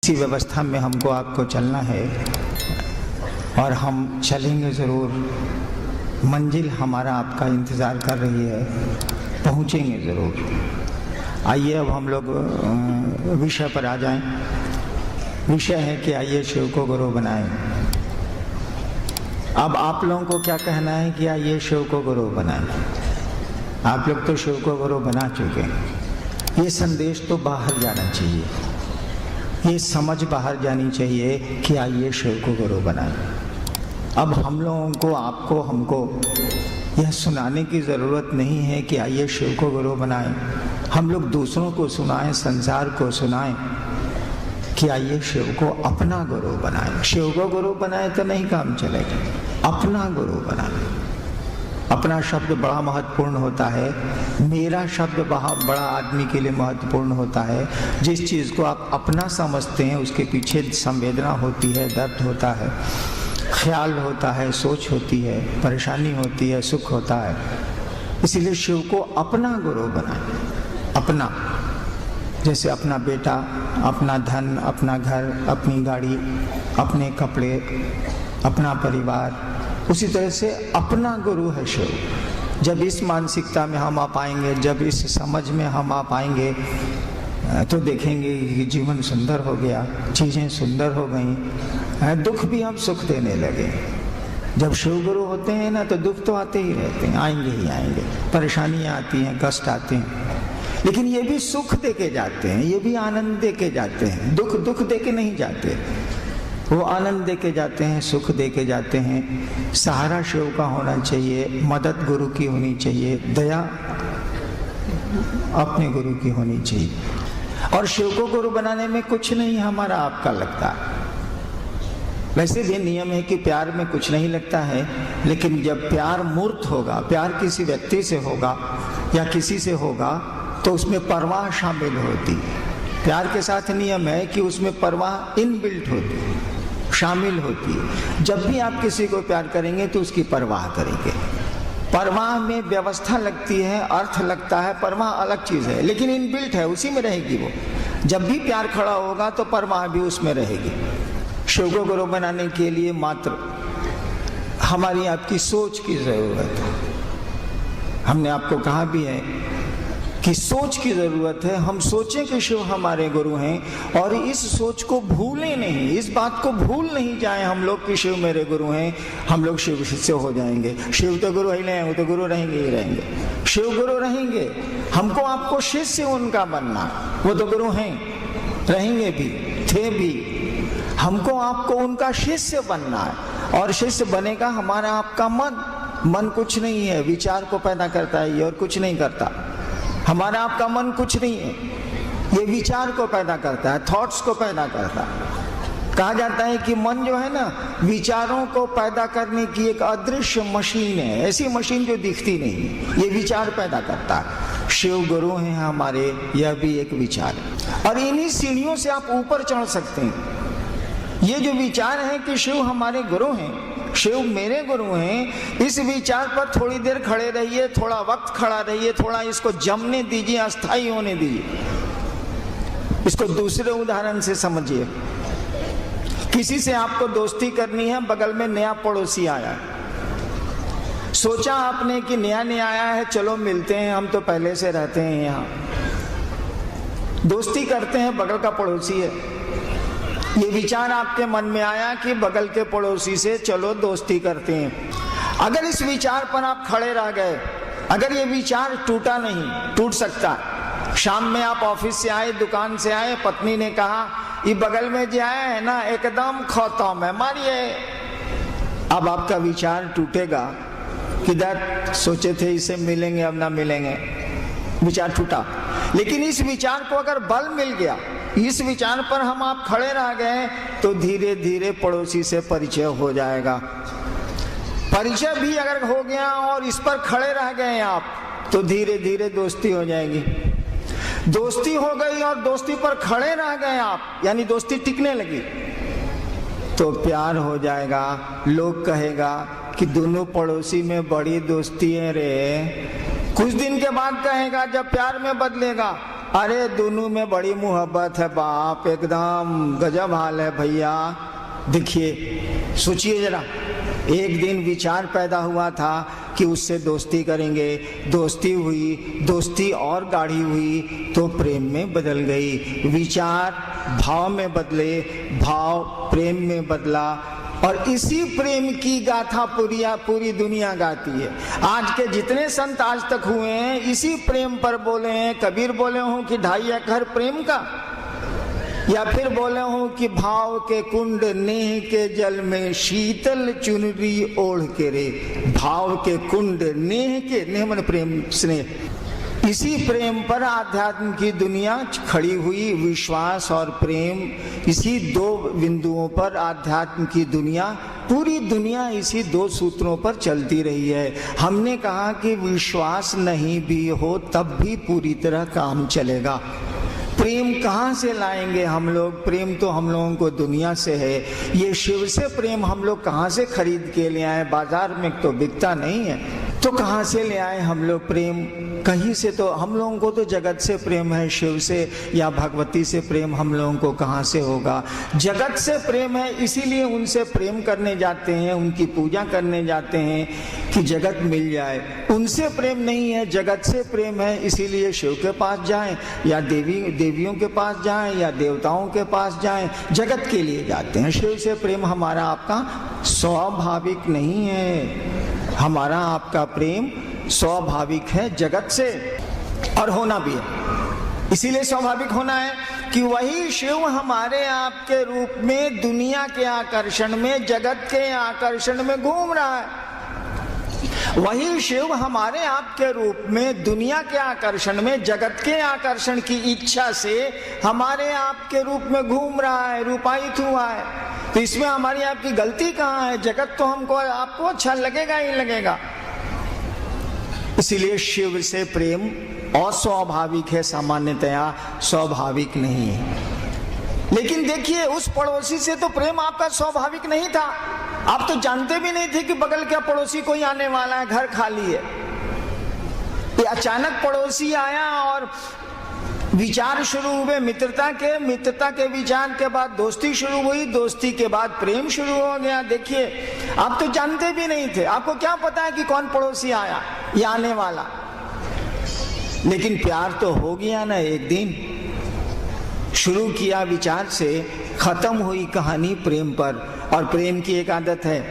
इसी व्यवस्था में हमको आपको चलना है और हम चलेंगे ज़रूर। मंजिल हमारा आपका इंतज़ार कर रही है, पहुँचेंगे ज़रूर। आइए अब हम लोग विषय पर आ जाएं। विषय है कि आइए शिव को गुरु बनाएं। अब आप लोगों को क्या कहना है कि आइए शिव को गुरु बनाएं। आप लोग तो शिव को गुरु बना चुके हैं। ये संदेश तो बाहर जाना चाहिए, ये समझ बाहर जानी चाहिए कि आइए शिव को गुरु बनाएं। अब हम लोगों को, आपको, हमको यह सुनाने की ज़रूरत नहीं है कि आइए शिव को गुरु बनाएं। हम लोग दूसरों को सुनाएं, संसार को सुनाएं कि आइए शिव को अपना गुरु बनाएं। शिव को गुरु बनाए तो नहीं काम चलेगा, अपना गुरु बनाएं। अपना शब्द बड़ा महत्वपूर्ण होता है, मेरा शब्द बड़ा आदमी के लिए महत्वपूर्ण होता है। जिस चीज़ को आप अपना समझते हैं उसके पीछे संवेदना होती है, दर्द होता है, ख्याल होता है, सोच होती है, परेशानी होती है, सुख होता है। इसीलिए शिव को अपना गुरु बनाएं। अपना, जैसे अपना बेटा, अपना धन, अपना घर, अपनी गाड़ी, अपने कपड़े, अपना परिवार, उसी तरह से अपना गुरु है शिव। जब इस मानसिकता में हम आ पाएंगे, जब इस समझ में हम आ पाएंगे तो देखेंगे कि जीवन सुंदर हो गया, चीज़ें सुंदर हो गई, दुख भी हम सुख देने लगे। जब शिव गुरु होते हैं ना तो दुख तो आते ही रहते हैं, आएंगे ही आएंगे, परेशानियाँ आती हैं, कष्ट आते हैं, लेकिन ये भी सुख दे के जाते हैं, ये भी आनंद दे के जाते हैं। दुख दे के नहीं जाते, वो आनंद दे के जाते हैं, सुख दे के जाते हैं। सहारा शिव का होना चाहिए, मदद गुरु की होनी चाहिए, दया अपने गुरु की होनी चाहिए। और शिव को गुरु बनाने में कुछ नहीं हमारा आपका लगता है। वैसे भी नियम है कि प्यार में कुछ नहीं लगता है, लेकिन जब प्यार मूर्त होगा, प्यार किसी व्यक्ति से होगा या किसी से होगा तो उसमें परवाह शामिल होती है। प्यार के साथ नियम है कि उसमें परवाह इनबिल्ट होती है, शामिल होती है। जब भी आप किसी को प्यार करेंगे तो उसकी परवाह करेंगे। परवाह में व्यवस्था लगती है, अर्थ लगता है, परवाह अलग चीज़ है, लेकिन इनबिल्ट है, उसी में रहेगी वो। जब भी प्यार खड़ा होगा तो परवाह भी उसमें रहेगी। शिव को गुरु बनाने के लिए मात्र हमारी आपकी सोच की ज़रूरत है। हमने आपको कहा भी है कि सोच की ज़रूरत है। हम सोचें कि शिव हमारे गुरु हैं और इस सोच को भूलें नहीं, इस बात को भूल नहीं जाएं हम लोग कि शिव मेरे गुरु हैं। हम लोग शिव से हो जाएंगे, शिव तो गुरु ही नहीं, वो तो गुरु रहेंगे ही रहेंगे। शिव गुरु रहेंगे, हमको आपको शिष्य उनका बनना, वो तो गुरु हैं, रहेंगे भी, थे भी। हमको आपको उनका शिष्य बनना है और शिष्य बनेगा हमारा आपका मन कुछ नहीं है, विचार को पैदा करता है ये और कुछ नहीं करता। हमारा आपका मन कुछ नहीं है, ये विचार को पैदा करता है, थॉट्स को पैदा करता है। कहा जाता है कि मन जो है ना, विचारों को पैदा करने की एक अदृश्य मशीन है, ऐसी मशीन जो दिखती नहीं, ये विचार पैदा करता है। शिव गुरु हैं हमारे, यह भी एक विचार है और इन्हीं सीढ़ियों से आप ऊपर चढ़ सकते हैं। ये जो विचार है कि शिव हमारे गुरु हैं, शिव मेरे गुरु हैं, इस विचार पर थोड़ी देर खड़े रहिए, थोड़ा वक्त खड़ा रहिए, थोड़ा इसको जमने दीजिए, अस्थायी होने दीजिए। इसको दूसरे उदाहरण से समझिए। किसी से आपको दोस्ती करनी है, बगल में नया पड़ोसी आया, सोचा आपने कि नया आया है, चलो मिलते हैं, हम तो पहले से रहते हैं यहाँ, दोस्ती करते हैं, बगल का पड़ोसी है। ये विचार आपके मन में आया कि बगल के पड़ोसी से चलो दोस्ती करते हैं। अगर इस विचार पर आप खड़े रह गए, अगर ये विचार टूटा नहीं, टूट सकता। शाम में आप ऑफिस से आए, दुकान से आए, पत्नी ने कहा ये बगल में जो आया है ना एकदम खत्म है, मारिए। अब आपका विचार टूटेगा कि दर्द सोचे थे इससे मिलेंगे, अब ना मिलेंगे, विचार टूटा। लेकिन इस विचार को अगर बल मिल गया, इस विचार पर हम आप खड़े रह गए तो धीरे धीरे पड़ोसी से परिचय हो जाएगा। परिचय भी अगर हो गया और इस पर खड़े रह गए आप तो धीरे धीरे दोस्ती हो जाएगी। दोस्ती हो गई और दोस्ती पर खड़े रह गए आप, यानी दोस्ती टिकने लगी, तो प्यार हो जाएगा। लोग कहेगा कि दोनों पड़ोसी में बड़ी दोस्ती है रे। कुछ दिन के बाद कहेगा, जब प्यार में बदलेगा अरे दोनों में बड़ी मोहब्बत है बाप, एकदम गजब हाल है भैया। देखिए सोचिए जरा, एक दिन विचार पैदा हुआ था कि उससे दोस्ती करेंगे, दोस्ती हुई, दोस्ती और गाढ़ी हुई तो प्रेम में बदल गई। विचार भाव में बदले, भाव प्रेम में बदला, और इसी प्रेम की गाथा पूरी दुनिया गाती है। आज के जितने संत आज तक हुए हैं इसी प्रेम पर बोले हैं। कबीर बोले हों कि 2.5 एकड़ प्रेम का, या फिर बोले हों कि भाव के कुंड नेह के जल में शीतल चुनरी ओढ़ के रे। भाव के कुंड नेह के, नेह मन प्रेम स्नेह, इसी प्रेम पर आध्यात्म की दुनिया खड़ी हुई। विश्वास और प्रेम, इसी 2 बिंदुओं पर आध्यात्म की दुनिया, पूरी दुनिया इसी 2 सूत्रों पर चलती रही है। हमने कहा कि विश्वास नहीं भी हो तब भी पूरी तरह काम चलेगा। प्रेम कहाँ से लाएंगे हम लोग? प्रेम तो हम लोगों को दुनिया से है। ये शिव से प्रेम हम लोग कहाँ से खरीद के ले आए? बाजार में तो बिकता नहीं है, तो कहाँ से ले आए हम लोग प्रेम? कहीं से तो हम लोगों को तो जगत से प्रेम है, शिव से या भगवती से प्रेम हम लोगों को कहाँ से होगा? जगत से प्रेम है, इसीलिए उनसे प्रेम करने जाते हैं, उनकी पूजा करने जाते हैं कि जगत मिल जाए। उनसे प्रेम नहीं है, जगत से प्रेम है, इसीलिए शिव के पास जाएं या देवियों के पास जाएं या देवताओं के पास जाएं, जगत के लिए जाते हैं। शिव से प्रेम हमारा आपका स्वाभाविक नहीं है। हमारा आपका प्रेम स्वाभाविक है जगत से, और होना भी है। इसीलिए स्वाभाविक होना है कि वही शिव हमारे आपके रूप में दुनिया के आकर्षण में, जगत के आकर्षण में घूम रहा है। वही शिव हमारे आपके रूप में दुनिया के आकर्षण में, जगत के आकर्षण की इच्छा से हमारे आपके रूप में घूम रहा है, रूपायित हुआ है। तो इसमें हमारी आपकी गलती कहाँ है? जगत तो हमको आपको अच्छा लगेगा ही लगेगा। इसीलिए शिव से प्रेम अस्वाभाविक है, सामान्यतया स्वाभाविक नहीं है। लेकिन देखिए, उस पड़ोसी से तो प्रेम आपका स्वाभाविक नहीं था। आप तो जानते भी नहीं थे कि बगल का पड़ोसी कोई आने वाला है, घर खाली है। ये अचानक पड़ोसी आया और विचार शुरू हुए मित्रता के विचार के बाद दोस्ती शुरू हुई, दोस्ती के बाद प्रेम शुरू हो गया। देखिए, आप तो जानते भी नहीं थे, आपको क्या पता है कि कौन पड़ोसी आया या आने वाला। लेकिन प्यार तो हो गया ना एक दिन। शुरू किया विचार से, खत्म हुई कहानी प्रेम पर। और प्रेम की एक आदत है,